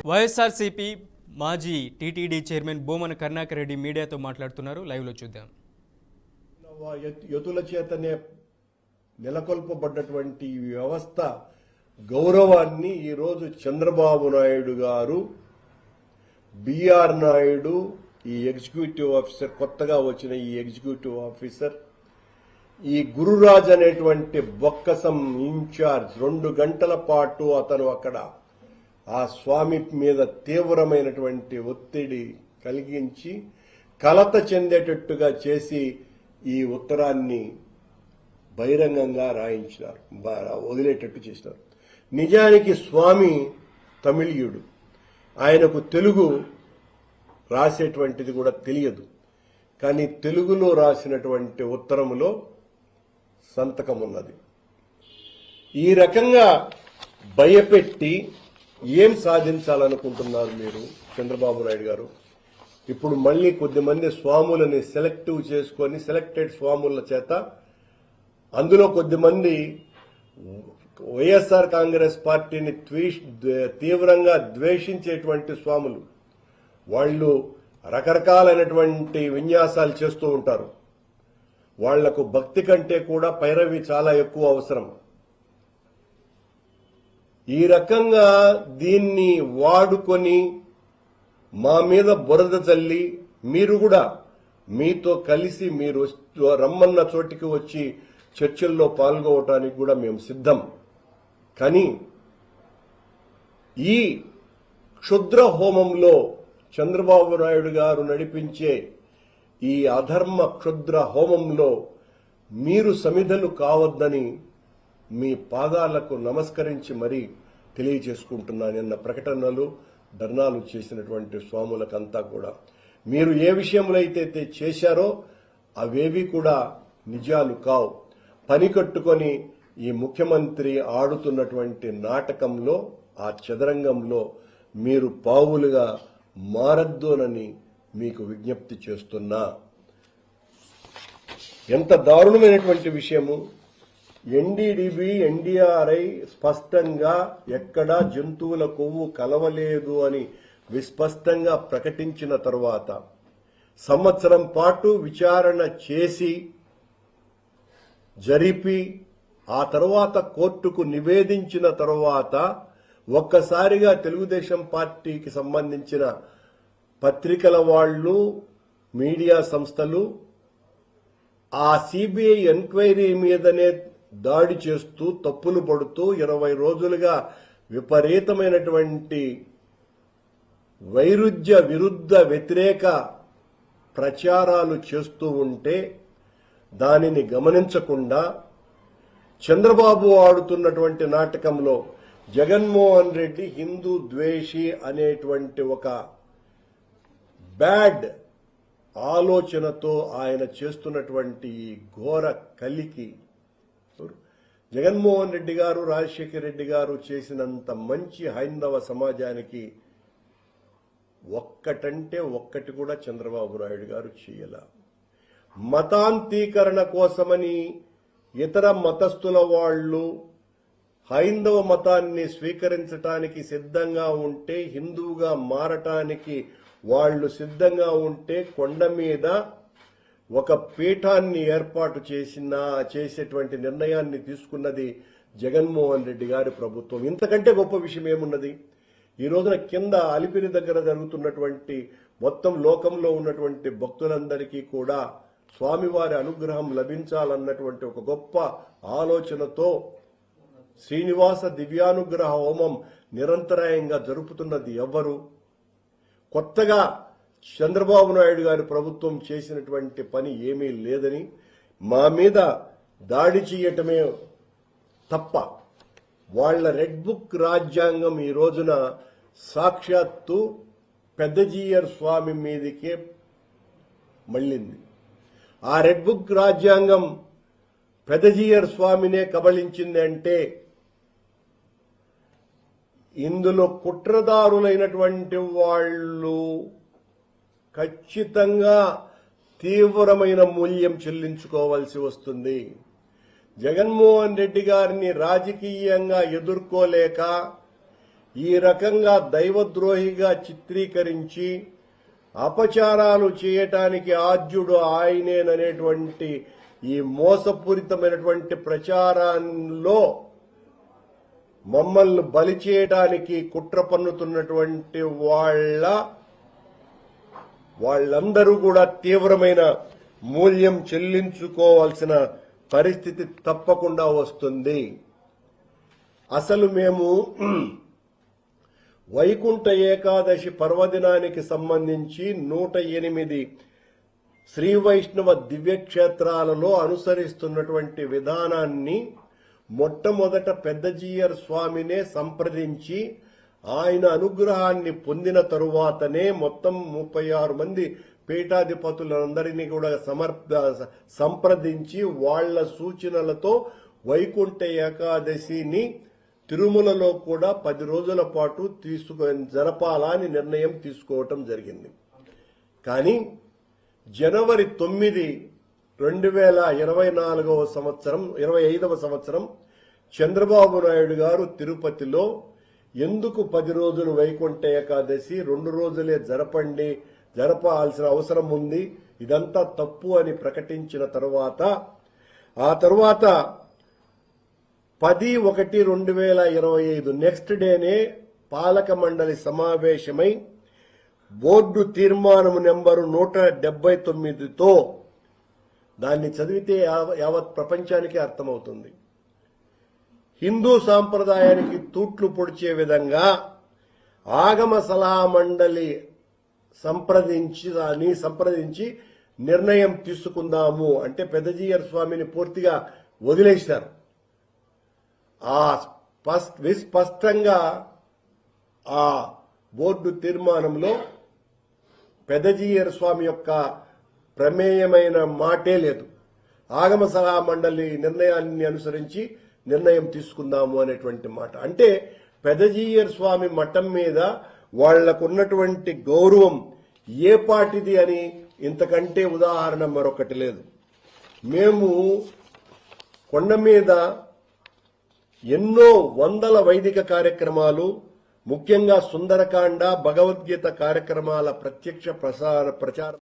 వైఎస్ఆర్సీపీ మాజీ TTD chairman Bhumana Karunakar Reddy మీడియాతో మాట్లాడుతున్నారు. లైవ్లో చూద్దాం. యతుల చేతనే నెలకొల్పబడ్డటువంటి వ్యవస్థ గౌరవాన్ని ఈరోజు చంద్రబాబు నాయుడు గారు, బిఆర్ నాయుడు, ఈ ఎగ్జిక్యూటివ్ ఆఫీసర్, కొత్తగా వచ్చిన ఈ ఎగ్జిక్యూటివ్ ఆఫీసర్, ఈ గురురాజ్ అనేటువంటి బొక్కసం ఇన్ఛార్జ్ 2 గంటల పాటు అతను అక్కడ ఆ స్వామి మీద తీవ్రమైనటువంటి ఒత్తిడి కలిగించి కలత చెందేటట్టుగా చేసి ఈ ఉత్తరాన్ని బహిరంగంగా రాయించినారు, వదిలేటట్టు చేసినారు. నిజానికి స్వామి తమిళీయుడు, ఆయనకు తెలుగు రాసేటువంటిది కూడా తెలియదు. కానీ తెలుగులో రాసినటువంటి ఉత్తరములో సంతకం ఉన్నది. ఈ రకంగా భయపెట్టి ఏం సాధించాలనుకుంటున్నారు మీరు చంద్రబాబు నాయుడు గారు? ఇప్పుడు మళ్లీ కొద్దిమంది స్వాములని సెలెక్టివ్ చేసుకొని సెలెక్టెడ్ స్వాముల చేత, అందులో కొద్దిమంది వైఎస్ఆర్ కాంగ్రెస్ పార్టీని తీవ్రంగా ద్వేషించేటువంటి స్వాములు, వాళ్ళు రకరకాలైనటువంటి విన్యాసాలు చేస్తూ ఉంటారు. వాళ్లకు భక్తి కంటే కూడా పైరవి చాలా ఎక్కువ అవసరం. ఈ రకంగా దీన్ని వాడుకొని మా మీద బురద చల్లి, మీరు కూడా మీతో కలిసి మీరు రమ్మన్న చోటికి వచ్చి చర్చల్లో పాల్గొనడానికి కూడా మేము సిద్ధం. కానీ ఈ క్షుద్ర హోమంలో చంద్రబాబు నాయుడు గారు నడిపించే ఈ అధర్మ క్షుద్ర హోమంలో మీరు సమిధలు కావద్దని మీ పాదాలకు నమస్కరించి మరీ తెలియజేసుకుంటున్నానన్న ప్రకటనలు, ధర్నాలు చేసినటువంటి స్వాములకంతా కూడా మీరు ఏ విషయంలో అయితే చేశారో అవేవి కూడా నిజాలు కావు. పని కట్టుకొని ఈ ముఖ్యమంత్రి ఆడుతున్నటువంటి నాటకంలో, ఆ చదరంగంలో మీరు పావులుగా మారద్దోనని మీకు విజ్ఞప్తి చేస్తున్నా. ఎంత దారుణమైనటువంటి విషయము! ఎన్డీడీబీ, ఎన్డీఆర్ఐ స్పష్టంగా ఎక్కడా జంతువుల కొవ్వు కలవలేదు అని విస్పష్టంగా ప్రకటించిన తరువాత, సంవత్సరం పాటు విచారణ చేసి జరిపి ఆ తర్వాత కోర్టుకు నివేదించిన తరువాత ఒక్కసారిగా తెలుగుదేశం పార్టీకి సంబంధించిన పత్రికల వాళ్ళు, మీడియా సంస్థలు ఆ సిబిఐ ఎంక్వైరీ మీదనే దాడి చేస్తూ, తప్పులు పడుతూ 20 రోజులుగా విపరీతమైనటువంటి వైరుధ్య విరుద్ధ వ్యతిరేక ప్రచారాలు చేస్తూ ఉంటే దానిని గమనించకుండా చంద్రబాబు ఆడుతున్నటువంటి నాటకంలో జగన్మోహన్ రెడ్డి హిందూ ద్వేషి అనేటువంటి ఒక బ్యాడ్ ఆలోచనతో ఆయన చేస్తున్నటువంటి ఈ ఘోర కలికి జగన్మోహన్ రెడ్డి గారు, రాజశేఖర రెడ్డి గారు చేసినంత మంచి హైందవ సమాజానికి ఒక్కటంటే ఒక్కటి కూడా చంద్రబాబు నాయుడు గారు చేయల. మతాంతీకరణ కోసమని ఇతర మతస్థుల వాళ్ళు హైందవ మతాన్ని స్వీకరించటానికి సిద్ధంగా ఉంటే, హిందువుగా మారటానికి వాళ్ళు సిద్ధంగా ఉంటే కొండ మీద ఒక పీఠాన్ని ఏర్పాటు చేసేటువంటి నిర్ణయాన్ని తీసుకున్నది జగన్మోహన్ రెడ్డి గారి ప్రభుత్వం. ఇంతకంటే గొప్ప విషయం ఏమున్నది? ఈ రోజున కింద అలిపిరి దగ్గర జరుగుతున్నటువంటి మొత్తం లోకంలో ఉన్నటువంటి భక్తులందరికీ కూడా స్వామివారి అనుగ్రహం లభించాలన్నటువంటి ఒక గొప్ప ఆలోచనతో శ్రీనివాస దివ్యానుగ్రహ హోమం నిరంతరాయంగా జరుపుతున్నది ఎవరు? కొత్తగా చంద్రబాబు నాయుడు గారి ప్రభుత్వం చేసినటువంటి పని ఏమీ లేదని, మా మీద దాడి చేయటమే తప్ప వాళ్ల రెడ్ బుక్ రాజ్యాంగం ఈ రోజున సాక్షాత్తు పెద్దజీయర్ స్వామి మీదకే మళ్ళింది. ఆ రెడ్ బుక్ రాజ్యాంగం పెద్దజీయర్ స్వామినే కబళించింది అంటే ఇందులో కుట్రదారులైనటువంటి వాళ్ళు ఖచ్చితంగా తీవ్రమైన మూల్యం చెల్లించుకోవాల్సి వస్తుంది. జగన్మోహన్ రెడ్డి గారిని రాజకీయంగా ఎదుర్కోలేక ఈ రకంగా దైవద్రోహిగా చిత్రీకరించి అపచారాలు చేయటానికి ఆద్యుడు ఆయనేననేటువంటి ఈ మోసపూరితమైనటువంటి ప్రచారంలో మమ్మల్ని బలి చేయడానికి కుట్ర పన్నుతున్నటువంటి వాళ్ళందరూ కూడా తీవ్రమైన మూల్యం చెల్లించుకోవాల్సిన పరిస్థితి తప్పకుండా వస్తుంది. అసలు మేము వైకుంఠ ఏకాదశి పర్వదినానికి సంబంధించి 108 శ్రీ వైష్ణవ దివ్యక్షేత్రాలలో అనుసరిస్తున్నటువంటి విధానాన్ని మొట్టమొదట పెద్దజీయర్ స్వామినే సంప్రదించి ఆయన అనుగ్రహాన్ని పొందిన తరువాతనే మొత్తం 36 మంది పీఠాధిపతులందరినీ కూడా సంప్రదించి వాళ్ల సూచనలతో వైకుంఠ ఏకాదశిని తిరుమలలో కూడా 10 రోజుల పాటు జరపాలని నిర్ణయం తీసుకోవటం జరిగింది. కానీ జనవరి 9, 2024వ సంవత్సరం 25వ సంవత్సరం చంద్రబాబు నాయుడు గారు తిరుపతిలో ఎందుకు 10 రోజులు వైకుంఠ ఏకాదశి 2 రోజులే జరపాల్సిన అవసరం ఉంది, ఇదంతా తప్పు అని ప్రకటించిన తర్వాత ఆ తర్వాత 10/1/2025 నెక్స్ట్ డేనే పాలక మండలి సమావేశమై బోర్డు తీర్మానం నెంబరు 179తో దాన్ని చదివితే యావత్ ప్రపంచానికి అర్థమవుతుంది. హిందూ సాంప్రదాయానికి తూట్లు పొడిచే ఆగమ సలహా మండలి సంప్రదించి నిర్ణయం తీసుకుందాము అంటే పెద్దజీయర్ స్వామిని పూర్తిగా వదిలేశారు. విస్పష్టంగా ఆ బోర్డు తీర్మానంలో పెద్దజీయర్ స్వామి యొక్క ప్రమేయమైన మాటే లేదు. ఆగమ సలహా మండలి నిర్ణయాన్ని అనుసరించి నిర్ణయం తీసుకుందాము అనేటువంటి మాట. అంటే పెద్దజీయర్ స్వామి మఠం మీద వాళ్లకున్నటువంటి గౌరవం ఏ పాటిది అని ఇంతకంటే ఉదాహరణ మరొకటి లేదు. మేము కొండ మీద ఎన్నో వందల వైదిక కార్యక్రమాలు, ముఖ్యంగా సుందరకాండ, భగవద్గీత కార్యక్రమాల ప్రత్యక్ష ప్రచారం